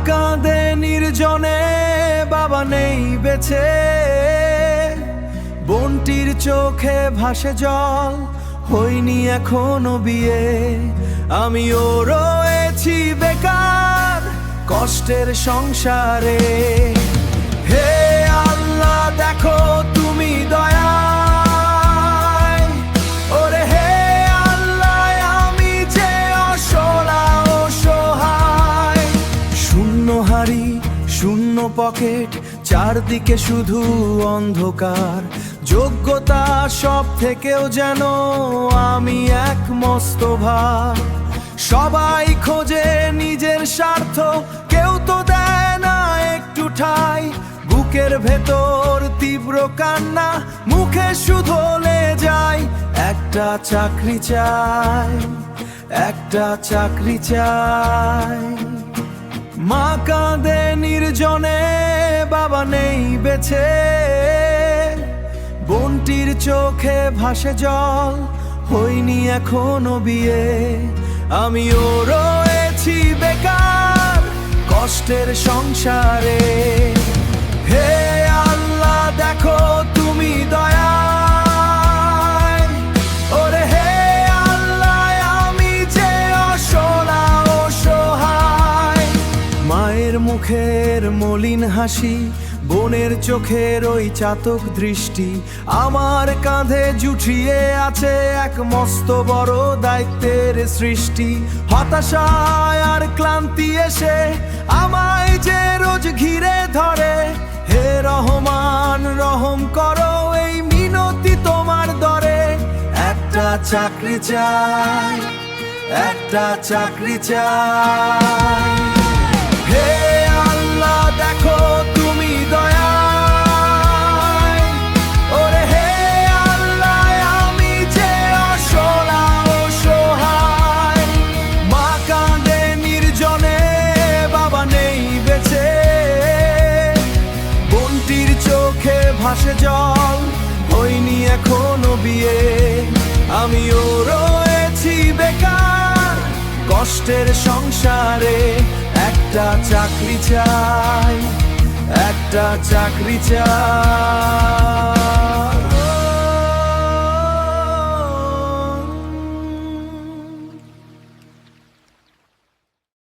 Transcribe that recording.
কাঁদে নির্জনে, বাবা নেই বেঁচে, বোনটির চোখে ভাসে জল, হয়নি এখনো বিয়ে। আমিও রয়েছি বেকার কষ্টের সংসারে। হে আল্লাহ দেখো তুমি দয়ায়, ওরে হে আল্লাহ আমি যে অসলা অসহায়। শূন্য হাড়ি শূন্য পকেট, চারদিকে শুধু অন্ধকার। যোগ্যতা সব থেকেও যেন আমি এক মস্ত ভার। সবাই খোঁজে নিজের স্বার্থ, কেউ তো দেয় না একটু ঠাঁই। বুকের ভেতর তীব্র কান্না, মুখে শুধলে যায়। একটা চাকরি চাই, একটা চাকরি চাই। মা কাঁদে নির্জনে, বাবা নেই বেঁচে, বোনটির চোখে ভাসে জল, হয়নি এখনো বিয়ে। আমিও রয়েছি বেকার কষ্টের সংসারে। হে আল্লাহ দেখো তুমি দয়ায়, ওরে হে আল্লাহ আমি যে অসলা অসহায়। মায়ের মুখের মলিন হাসি, বোনের চোখের ওই চাতক দৃষ্টি, আমার কাঁধে জুটিয়ে আছে এক মস্ত বড় দায়িত্বের সৃষ্টি। হতাশায় আর ক্লান্তি এসে আমায় যে রোজ ঘিরে ধরে। হে রহমান রহম করো এই মিনতি তোমার দরে। একটা চাকরি চাই, একটা চাকরি চাই। হে আল্লাহ দেখো তুমি দয়ায়, ওরে হে আল্লাহ আমি যে অসলা অসহায়। মা কাঁদে নির্জনে, বাবা নেই বেঁচে, বোনটির চোখে ভাসে জল, হয়নি এখনো বিয়ে। আমিও রয়েছি বেকার কষ্টের সংসারে। একটা চাকরি চাই, একটা চাকরি চাই।